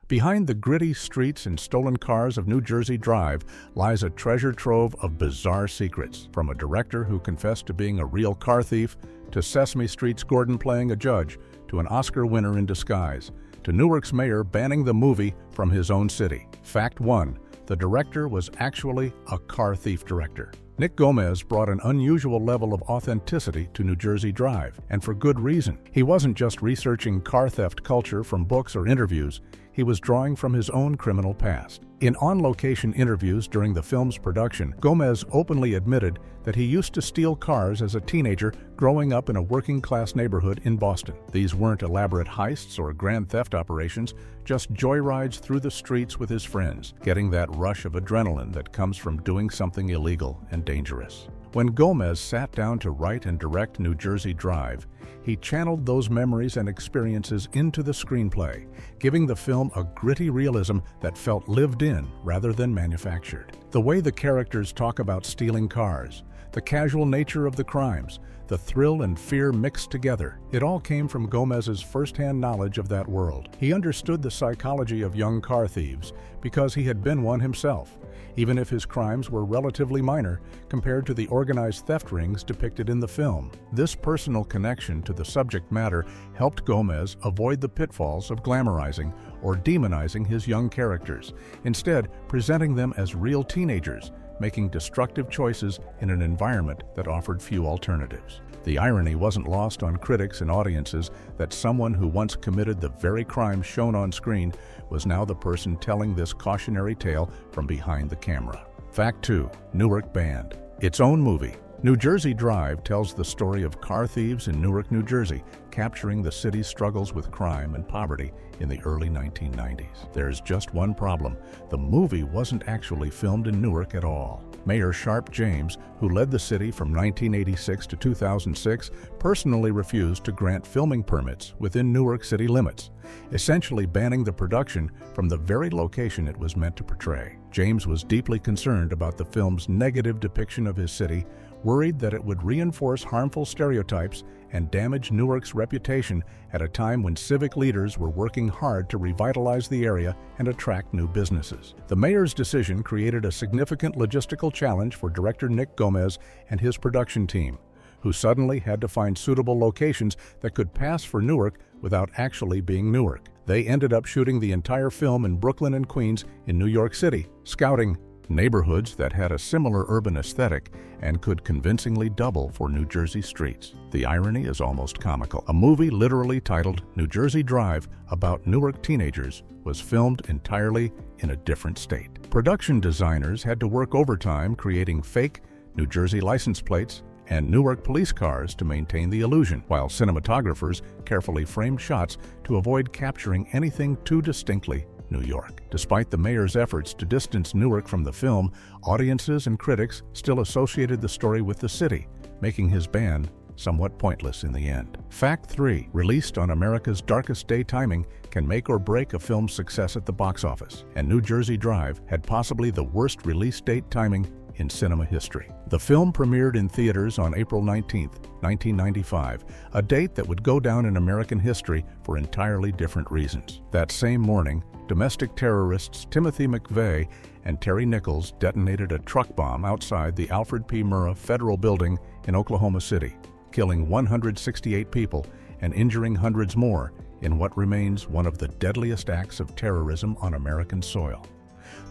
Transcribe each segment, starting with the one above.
Behind the gritty streets and stolen cars of New Jersey Drive lies a treasure trove of bizarre secrets, from a director who confessed to being a real car thief, to Sesame Street's Gordon playing a judge, to an Oscar winner in disguise, to Newark's mayor banning the movie from his own city. Fact 1. The director was actually a car thief director. Nick Gomez brought an unusual level of authenticity to New Jersey Drive, and for good reason. He wasn't just researching car theft culture from books or interviews, he was drawing from his own criminal past. In on-location interviews during the film's production, Gomez openly admitted that he used to steal cars as a teenager growing up in a working-class neighborhood in Boston. These weren't elaborate heists or grand theft operations, just joyrides through the streets with his friends, getting that rush of adrenaline that comes from doing something illegal and dangerous. When Gomez sat down to write and direct New Jersey Drive, he channeled those memories and experiences into the screenplay, giving the film a gritty realism that felt lived in rather than manufactured. The way the characters talk about stealing cars, the casual nature of the crimes, the thrill and fear mixed together, it all came from Gomez's first-hand knowledge of that world. He understood the psychology of young car thieves because he had been one himself, even if his crimes were relatively minor compared to the organized theft rings depicted in the film. This personal connection to the subject matter helped Gomez avoid the pitfalls of glamorizing or demonizing his young characters, instead presenting them as real teenagers, making destructive choices in an environment that offered few alternatives. The irony wasn't lost on critics and audiences that someone who once committed the very crimes shown on screen was now the person telling this cautionary tale from behind the camera. Fact 2. Newark banned. Its own movie. New Jersey Drive tells the story of car thieves in Newark, New Jersey, capturing the city's struggles with crime and poverty in the early 1990s. There's just one problem. The movie wasn't actually filmed in Newark at all. Mayor Sharp James, who led the city from 1986 to 2006, personally refused to grant filming permits within Newark city limits, essentially banning the production from the very location it was meant to portray. James was deeply concerned about the film's negative depiction of his city, worried that it would reinforce harmful stereotypes and damage Newark's reputation at a time when civic leaders were working hard to revitalize the area and attract new businesses. The mayor's decision created a significant logistical challenge for director Nick Gomez and his production team, who suddenly had to find suitable locations that could pass for Newark without actually being Newark. They ended up shooting the entire film in Brooklyn and Queens in New York City, scouting neighborhoods that had a similar urban aesthetic and could convincingly double for New Jersey streets. The irony is almost comical. A movie literally titled New Jersey Drive about Newark teenagers was filmed entirely in a different state. Production designers had to work overtime creating fake New Jersey license plates and Newark police cars to maintain the illusion, while cinematographers carefully framed shots to avoid capturing anything too distinctly New York. Despite the mayor's efforts to distance Newark from the film, audiences and critics still associated the story with the city, making his ban somewhat pointless in the end. Fact 3. Released on America's darkest day, timing can make or break a film's success at the box office, and New Jersey Drive had possibly the worst release date timing in cinema history. The film premiered in theaters on April 19, 1995, a date that would go down in American history for entirely different reasons. That same morning, domestic terrorists Timothy McVeigh and Terry Nichols detonated a truck bomb outside the Alfred P. Murrah Federal Building in Oklahoma City, killing 168 people and injuring hundreds more in what remains one of the deadliest acts of terrorism on American soil.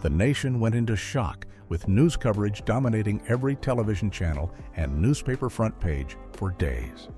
The nation went into shock, with news coverage dominating every television channel and newspaper front page for days.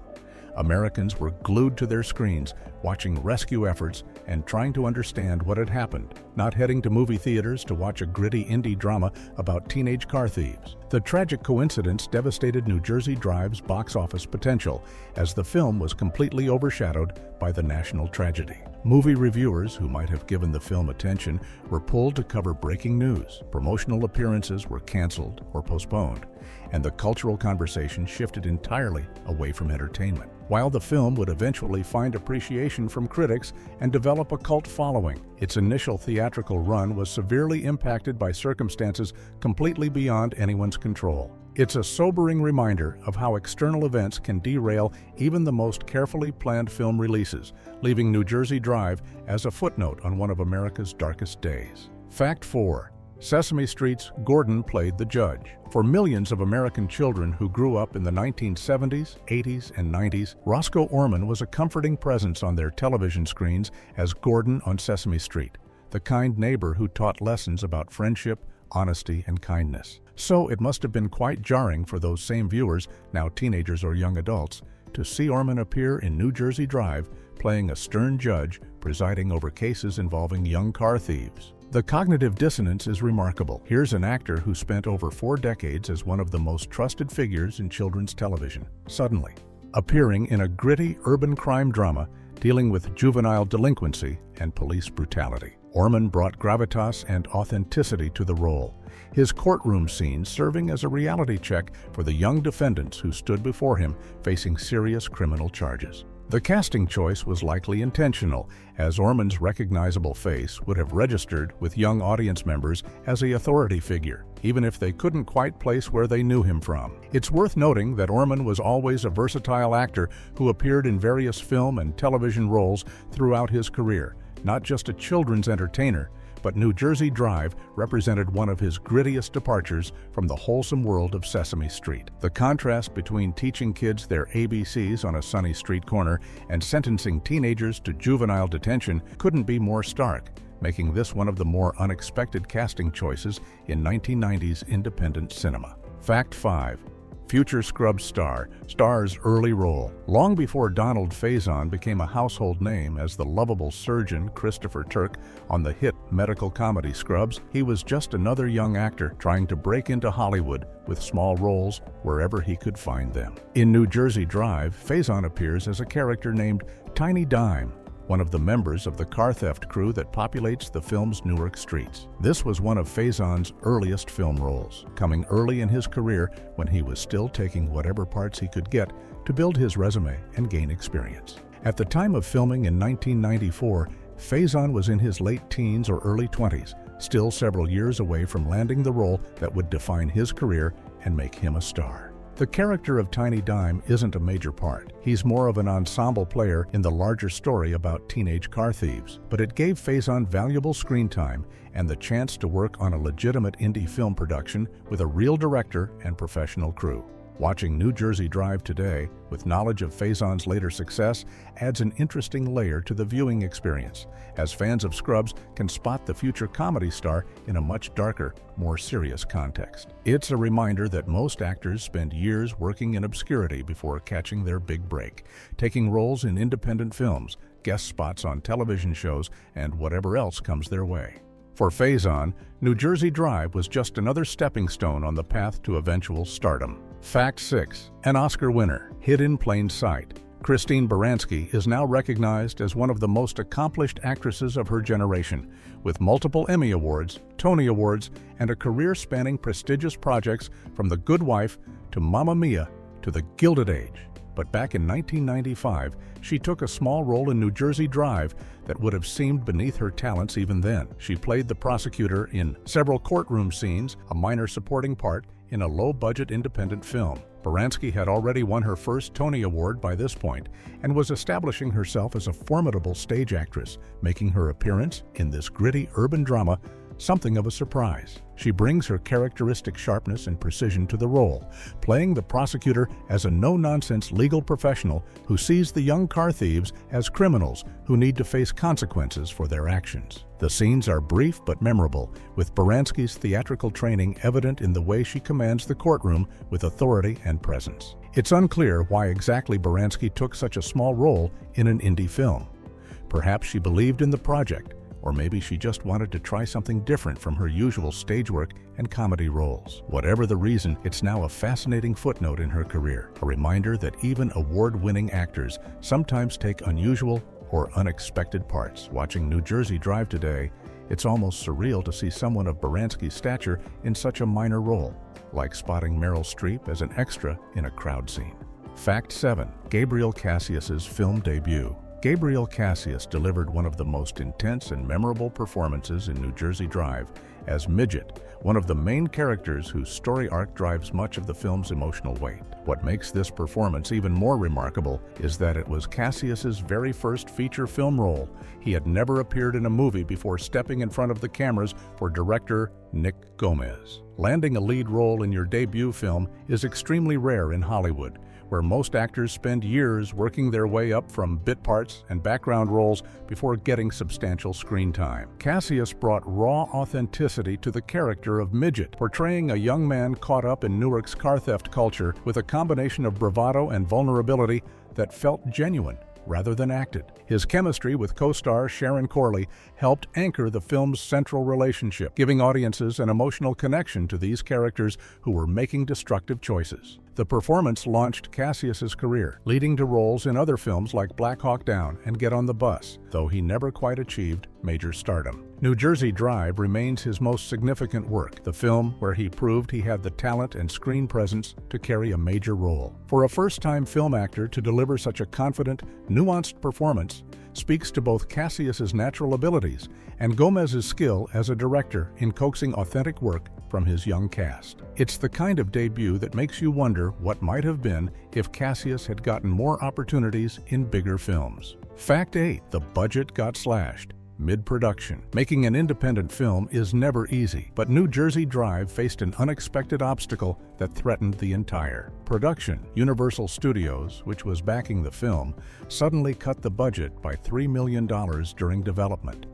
Americans were glued to their screens, watching rescue efforts and trying to understand what had happened, not heading to movie theaters to watch a gritty indie drama about teenage car thieves. The tragic coincidence devastated New Jersey Drive's box office potential, as the film was completely overshadowed by the national tragedy. Movie reviewers who might have given the film attention were pulled to cover breaking news. Promotional appearances were canceled or postponed, and the cultural conversation shifted entirely away from entertainment. While the film would eventually find appreciation from critics and develop a cult following, its initial theatrical run was severely impacted by circumstances completely beyond anyone's control. It's a sobering reminder of how external events can derail even the most carefully planned film releases, leaving New Jersey Drive as a footnote on one of America's darkest days. Fact 4. Sesame Street's Gordon played the judge. For millions of American children who grew up in the 1970s, 80s, and 90s, Roscoe Orman was a comforting presence on their television screens as Gordon on Sesame Street, the kind neighbor who taught lessons about friendship, honesty, and kindness. So it must have been quite jarring for those same viewers, now teenagers or young adults, to see Orman appear in New Jersey Drive playing a stern judge presiding over cases involving young car thieves. The cognitive dissonance is remarkable. Here's an actor who spent over 4 decades as one of the most trusted figures in children's television, suddenly appearing in a gritty urban crime drama dealing with juvenile delinquency and police brutality. Orman brought gravitas and authenticity to the role, his courtroom scenes serving as a reality check for the young defendants who stood before him facing serious criminal charges. The casting choice was likely intentional, as Orman's recognizable face would have registered with young audience members as an authority figure, even if they couldn't quite place where they knew him from. It's worth noting that Orman was always a versatile actor who appeared in various film and television roles throughout his career, not just a children's entertainer, but New Jersey Drive represented one of his grittiest departures from the wholesome world of Sesame Street. The contrast between teaching kids their ABCs on a sunny street corner and sentencing teenagers to juvenile detention couldn't be more stark, making this one of the more unexpected casting choices in 1990s independent cinema. Fact 5. Future Scrubs star's early role. Long before Donald Faison became a household name as the lovable surgeon Christopher Turk on the hit medical comedy Scrubs, he was just another young actor trying to break into Hollywood with small roles wherever he could find them. In New Jersey Drive, Faison appears as a character named Tiny Dime, one of the members of the car theft crew that populates the film's Newark streets. This was one of Faison's earliest film roles, coming early in his career when he was still taking whatever parts he could get to build his resume and gain experience. At the time of filming in 1994, Faison was in his late teens or early 20s, still several years away from landing the role that would define his career and make him a star. The character of Tiny Dime isn't a major part. He's more of an ensemble player in the larger story about teenage car thieves, but it gave Faison valuable screen time and the chance to work on a legitimate indie film production with a real director and professional crew. Watching New Jersey Drive today, with knowledge of Faison's later success, adds an interesting layer to the viewing experience, as fans of Scrubs can spot the future comedy star in a much darker, more serious context. It's a reminder that most actors spend years working in obscurity before catching their big break, taking roles in independent films, guest spots on television shows, and whatever else comes their way. For Faison, New Jersey Drive was just another stepping stone on the path to eventual stardom. Fact 6. An Oscar winner, hid in plain sight. Christine Baranski is now recognized as one of the most accomplished actresses of her generation, with multiple Emmy Awards, Tony Awards, and a career spanning prestigious projects from The Good Wife to Mamma Mia to The Gilded Age. But back in 1995, she took a small role in New Jersey Drive that would have seemed beneath her talents even then. She played the prosecutor in several courtroom scenes, a minor supporting part in a low-budget independent film. Baranski had already won her first Tony Award by this point and was establishing herself as a formidable stage actress, making her appearance in this gritty urban drama something of a surprise. She brings her characteristic sharpness and precision to the role, playing the prosecutor as a no-nonsense legal professional who sees the young car thieves as criminals who need to face consequences for their actions. The scenes are brief but memorable, with Baranski's theatrical training evident in the way she commands the courtroom with authority and presence. It's unclear why exactly Baranski took such a small role in an indie film. Perhaps she believed in the project, or maybe she just wanted to try something different from her usual stage work and comedy roles. Whatever the reason, it's now a fascinating footnote in her career, a reminder that even award-winning actors sometimes take unusual or unexpected parts. Watching New Jersey Drive today, it's almost surreal to see someone of Baranski's stature in such a minor role, like spotting Meryl Streep as an extra in a crowd scene. Fact 7. Gabriel Cassius's film debut. Gabriel Cassius delivered one of the most intense and memorable performances in New Jersey Drive as Midget, one of the main characters whose story arc drives much of the film's emotional weight. What makes this performance even more remarkable is that it was Cassius's very first feature film role. He had never appeared in a movie before stepping in front of the cameras for director Nick Gomez. Landing a lead role in your debut film is extremely rare in Hollywood, where most actors spend years working their way up from bit parts and background roles before getting substantial screen time. Cassius brought raw authenticity to the character of Midget, portraying a young man caught up in Newark's car theft culture with a combination of bravado and vulnerability that felt genuine rather than acted. His chemistry with co-star Sharon Corley helped anchor the film's central relationship, giving audiences an emotional connection to these characters who were making destructive choices. The performance launched Cassius's career, leading to roles in other films like Black Hawk Down and Get on the Bus, though he never quite achieved major stardom. New Jersey Drive remains his most significant work, the film where he proved he had the talent and screen presence to carry a major role. For a first-time film actor to deliver such a confident, nuanced performance speaks to both Cassius's natural abilities and Gomez's skill as a director in coaxing authentic work from his young cast. It's the kind of debut that makes you wonder what might have been if Cassius had gotten more opportunities in bigger films. Fact 8. The budget got slashed mid-production. Making an independent film is never easy, but New Jersey Drive faced an unexpected obstacle that threatened the entire production. Universal Studios, which was backing the film, suddenly cut the budget by $3 million during development.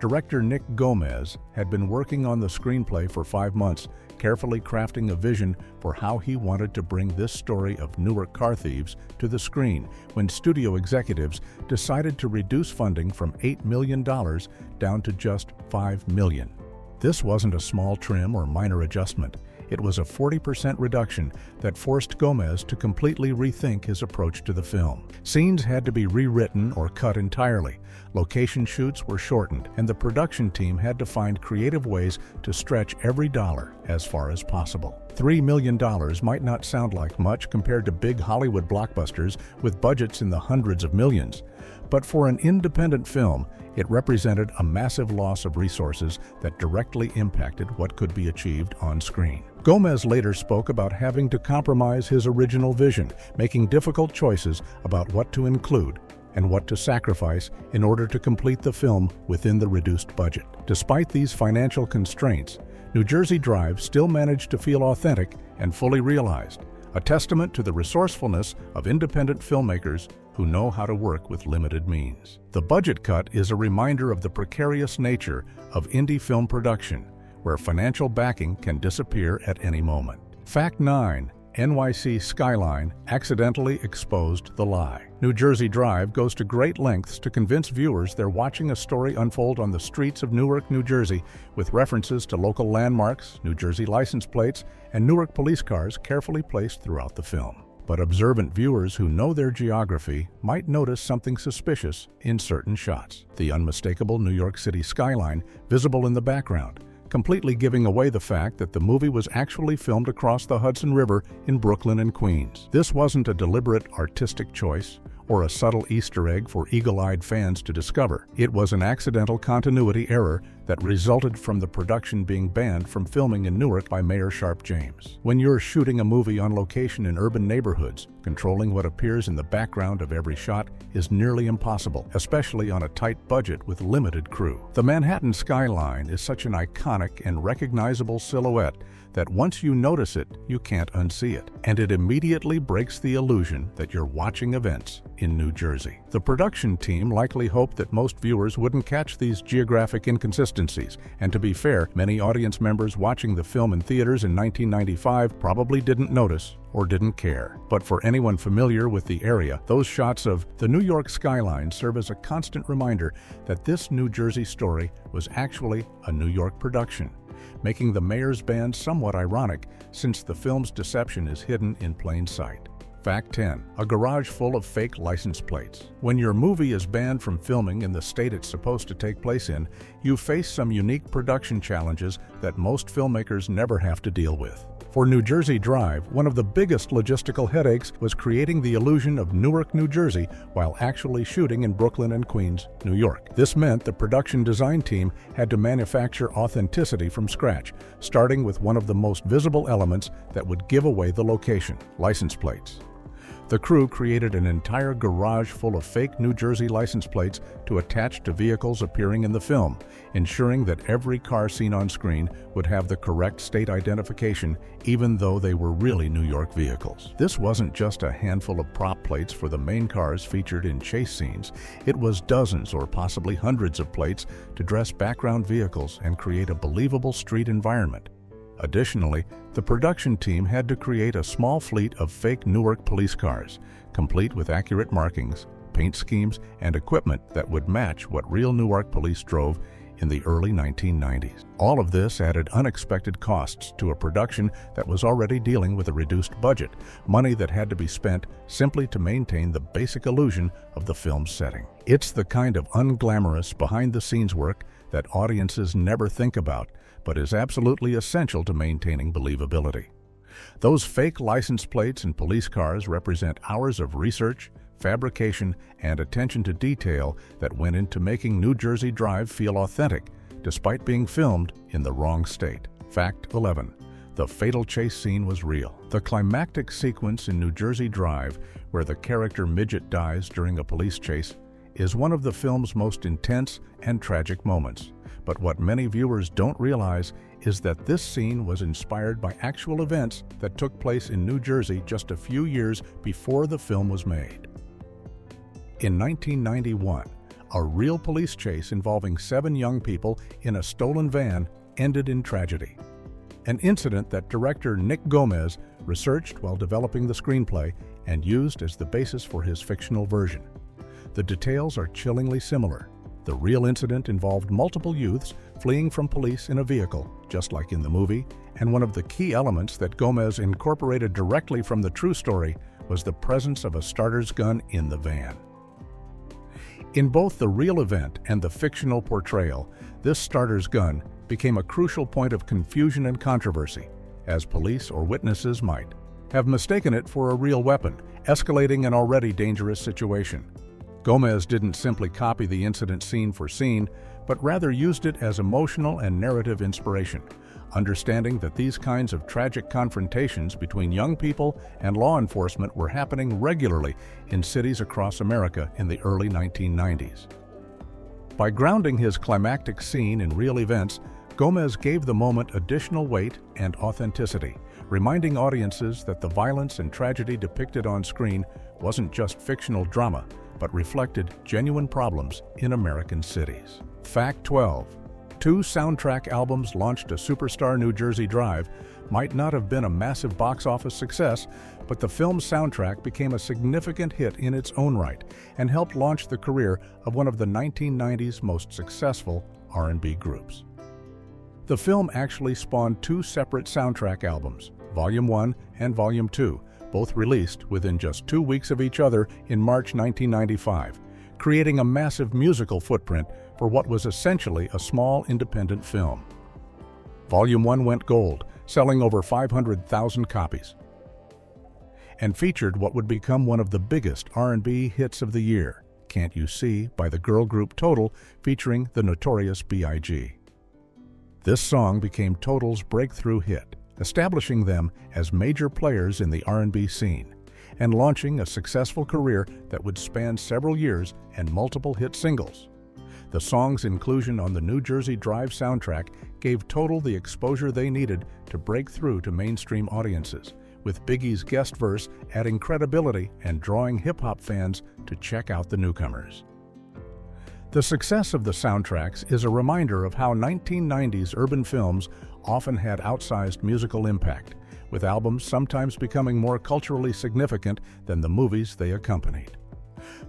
Director Nick Gomez had been working on the screenplay for 5 months, carefully crafting a vision for how he wanted to bring this story of Newark car thieves to the screen when studio executives decided to reduce funding from $8 million down to just $5 million. This wasn't a small trim or minor adjustment. It was a 40% reduction that forced Gomez to completely rethink his approach to the film. Scenes had to be rewritten or cut entirely. Location shoots were shortened, and the production team had to find creative ways to stretch every dollar as far as possible. $3 million might not sound like much compared to big Hollywood blockbusters with budgets in the hundreds of millions, but for an independent film, it represented a massive loss of resources that directly impacted what could be achieved on screen. Gomez later spoke about having to compromise his original vision, making difficult choices about what to include and what to sacrifice in order to complete the film within the reduced budget. Despite these financial constraints, New Jersey Drive still managed to feel authentic and fully realized, a testament to the resourcefulness of independent filmmakers who know how to work with limited means. The budget cut is a reminder of the precarious nature of indie film production, where financial backing can disappear at any moment. Fact 9. NYC skyline accidentally exposed the lie. New Jersey Drive goes to great lengths to convince viewers they're watching a story unfold on the streets of Newark, New Jersey, with references to local landmarks, New Jersey license plates, and Newark police cars carefully placed throughout the film. But observant viewers who know their geography might notice something suspicious in certain shots. The unmistakable New York City skyline visible in the background, completely giving away the fact that the movie was actually filmed across the Hudson River in Brooklyn and Queens. This wasn't a deliberate artistic choice or a subtle Easter egg for eagle-eyed fans to discover. It was an accidental continuity error that resulted from the production being banned from filming in Newark by Mayor Sharp James. When you're shooting a movie on location in urban neighborhoods, controlling what appears in the background of every shot is nearly impossible, especially on a tight budget with limited crew. The Manhattan skyline is such an iconic and recognizable silhouette that once you notice it, you can't unsee it, and it immediately breaks the illusion that you're watching events in New Jersey. The production team likely hoped that most viewers wouldn't catch these geographic inconsistencies, and to be fair, many audience members watching the film in theaters in 1995 probably didn't notice or didn't care. But for anyone familiar with the area, those shots of the New York skyline serve as a constant reminder that this New Jersey story was actually a New York production, making the mayor's ban somewhat ironic since the film's deception is hidden in plain sight. Fact 10. A garage full of fake license plates. When your movie is banned from filming in the state it's supposed to take place in, you face some unique production challenges that most filmmakers never have to deal with. For New Jersey Drive, one of the biggest logistical headaches was creating the illusion of Newark, New Jersey, while actually shooting in Brooklyn and Queens, New York. This meant the production design team had to manufacture authenticity from scratch, starting with one of the most visible elements that would give away the location: license plates. The crew created an entire garage full of fake New Jersey license plates to attach to vehicles appearing in the film, ensuring that every car seen on screen would have the correct state identification, even though they were really New York vehicles. This wasn't just a handful of prop plates for the main cars featured in chase scenes. It was dozens or possibly hundreds of plates to dress background vehicles and create a believable street environment. Additionally, the production team had to create a small fleet of fake Newark police cars, complete with accurate markings, paint schemes, and equipment that would match what real Newark police drove in the early 1990s. All of this added unexpected costs to a production that was already dealing with a reduced budget, money that had to be spent simply to maintain the basic illusion of the film's setting. It's the kind of unglamorous, behind-the-scenes work that audiences never think about, but is absolutely essential to maintaining believability. Those fake license plates and police cars represent hours of research, fabrication, and attention to detail that went into making New Jersey Drive feel authentic, despite being filmed in the wrong state. Fact 11. The fatal chase scene was real. The climactic sequence in New Jersey Drive, where the character Midget dies during a police chase, is one of the film's most intense and tragic moments. But what many viewers don't realize is that this scene was inspired by actual events that took place in New Jersey just a few years before the film was made. In 1991, a real police chase involving 7 young people in a stolen van ended in tragedy. An incident that director Nick Gomez researched while developing the screenplay and used as the basis for his fictional version. The details are chillingly similar. The real incident involved multiple youths fleeing from police in a vehicle, just like in the movie, and one of the key elements that Gomez incorporated directly from the true story was the presence of a starter's gun in the van. In both the real event and the fictional portrayal, this starter's gun became a crucial point of confusion and controversy, as police or witnesses might have mistaken it for a real weapon, escalating an already dangerous situation. Gomez didn't simply copy the incident scene for scene, but rather used it as emotional and narrative inspiration, understanding that these kinds of tragic confrontations between young people and law enforcement were happening regularly in cities across America in the early 1990s. By grounding his climactic scene in real events, Gomez gave the moment additional weight and authenticity, reminding audiences that the violence and tragedy depicted on screen wasn't just fictional drama, but reflected genuine problems in American cities. Fact 12. 2 soundtrack albums launched a superstar New Jersey Drive might not have been a massive box office success, but the film's soundtrack became a significant hit in its own right and helped launch the career of one of the 1990s most successful R&B groups. The film actually spawned 2 separate soundtrack albums, Volume 1 and Volume 2, both released within just 2 weeks of each other in March 1995, creating a massive musical footprint for what was essentially a small independent film. Volume 1 went gold, selling over 500,000 copies, and featured what would become one of the biggest R&B hits of the year, Can't You See, by the girl group Total, featuring the Notorious B.I.G. This song became Total's breakthrough hit, establishing them as major players in the R&B scene, and launching a successful career that would span several years and multiple hit singles. The song's inclusion on the New Jersey Drive soundtrack gave Total the exposure they needed to break through to mainstream audiences, with Biggie's guest verse adding credibility and drawing hip-hop fans to check out the newcomers. The success of the soundtracks is a reminder of how 1990s urban films often had outsized musical impact, with albums sometimes becoming more culturally significant than the movies they accompanied.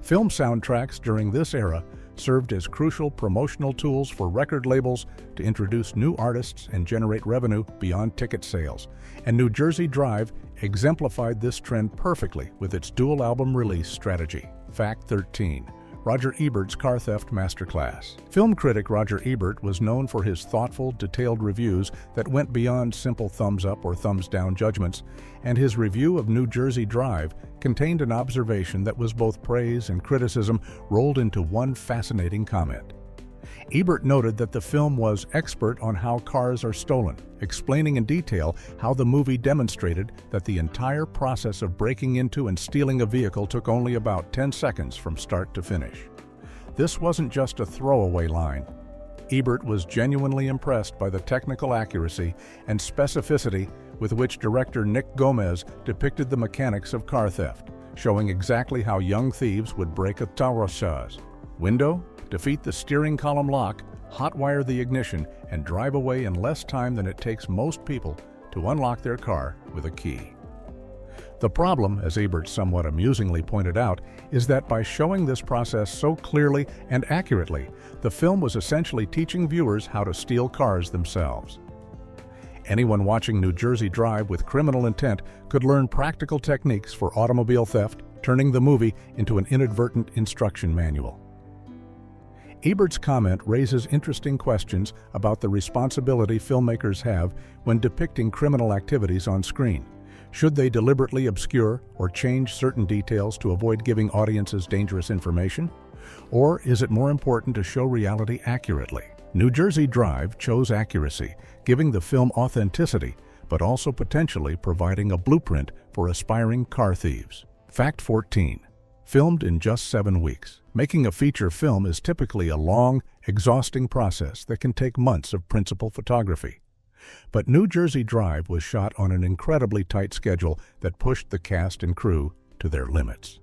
Film soundtracks during this era served as crucial promotional tools for record labels to introduce new artists and generate revenue beyond ticket sales, and New Jersey Drive exemplified this trend perfectly with its dual album release strategy. Fact 13. Roger Ebert's Car Theft Masterclass. Film critic Roger Ebert was known for his thoughtful, detailed reviews that went beyond simple thumbs-up or thumbs-down judgments, and his review of New Jersey Drive contained an observation that was both praise and criticism rolled into one fascinating comment. Ebert noted that the film was expert on how cars are stolen, explaining in detail how the movie demonstrated that the entire process of breaking into and stealing a vehicle took only about 10 seconds from start to finish. This wasn't just a throwaway line. Ebert was genuinely impressed by the technical accuracy and specificity with which director Nick Gomez depicted the mechanics of car theft, showing exactly how young thieves would break a Taurus window, defeat the steering column lock, hotwire the ignition, and drive away in less time than it takes most people to unlock their car with a key. The problem, as Ebert somewhat amusingly pointed out, is that by showing this process so clearly and accurately, the film was essentially teaching viewers how to steal cars themselves. Anyone watching New Jersey Drive with criminal intent could learn practical techniques for automobile theft, turning the movie into an inadvertent instruction manual. Ebert's comment raises interesting questions about the responsibility filmmakers have when depicting criminal activities on screen. Should they deliberately obscure or change certain details to avoid giving audiences dangerous information? Or is it more important to show reality accurately? New Jersey Drive chose accuracy, giving the film authenticity, but also potentially providing a blueprint for aspiring car thieves. Fact 14. Filmed in just 7 weeks. Making a feature film is typically a long, exhausting process that can take months of principal photography. But New Jersey Drive was shot on an incredibly tight schedule that pushed the cast and crew to their limits.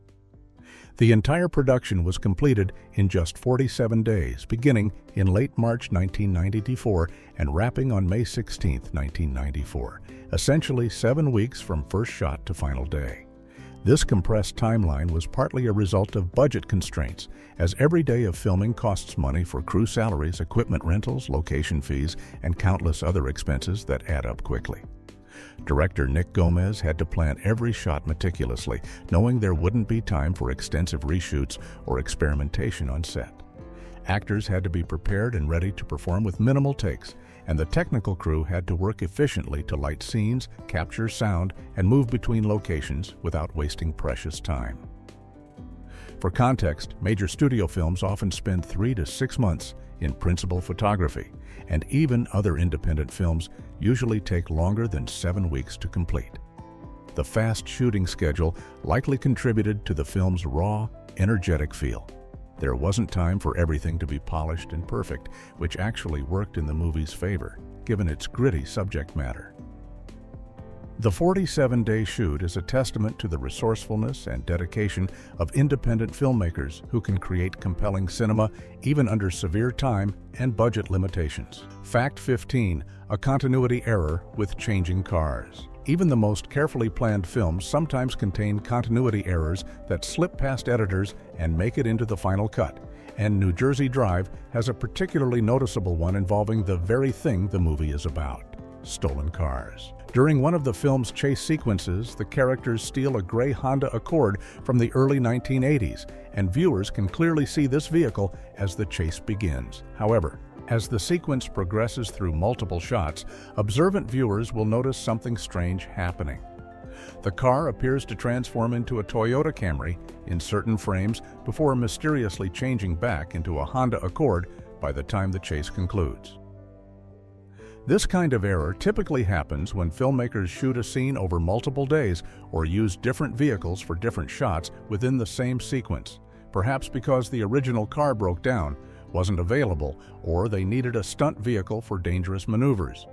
The entire production was completed in just 47 days, beginning in late March 1994 and wrapping on May 16, 1994, essentially 7 weeks from first shot to final day. This compressed timeline was partly a result of budget constraints, as every day of filming costs money for crew salaries, equipment rentals, location fees, and countless other expenses that add up quickly. Director Nick Gomez had to plan every shot meticulously, knowing there wouldn't be time for extensive reshoots or experimentation on set. Actors had to be prepared and ready to perform with minimal takes, and the technical crew had to work efficiently to light scenes, capture sound, and move between locations without wasting precious time. For context, major studio films often spend 3 to 6 months in principal photography, and even other independent films usually take longer than 7 weeks to complete. The fast shooting schedule likely contributed to the film's raw, energetic feel. There wasn't time for everything to be polished and perfect, which actually worked in the movie's favor, given its gritty subject matter. The 47-day shoot is a testament to the resourcefulness and dedication of independent filmmakers who can create compelling cinema even under severe time and budget limitations. Fact 15. A continuity error with changing cars. Even the most carefully planned films sometimes contain continuity errors that slip past editors and make it into the final cut, and New Jersey Drive has a particularly noticeable one involving the very thing the movie is about: stolen cars. During one of the film's chase sequences, the characters steal a gray Honda Accord from the early 1980s, and viewers can clearly see this vehicle as the chase begins. However, as the sequence progresses through multiple shots, observant viewers will notice something strange happening. The car appears to transform into a Toyota Camry in certain frames before mysteriously changing back into a Honda Accord by the time the chase concludes. This kind of error typically happens when filmmakers shoot a scene over multiple days or use different vehicles for different shots within the same sequence, perhaps because the original car broke down, wasn't available, or they needed a stunt vehicle for dangerous maneuvers.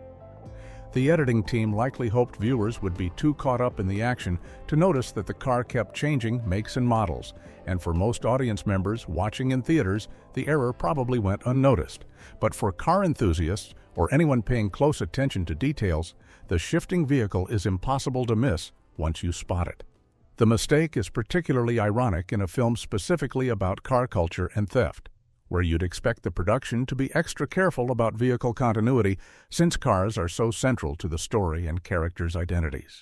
The editing team likely hoped viewers would be too caught up in the action to notice that the car kept changing makes and models, and for most audience members watching in theaters, the error probably went unnoticed. But for car enthusiasts or anyone paying close attention to details, the shifting vehicle is impossible to miss once you spot it. The mistake is particularly ironic in a film specifically about car culture and theft, where you'd expect the production to be extra careful about vehicle continuity since cars are so central to the story and characters' identities.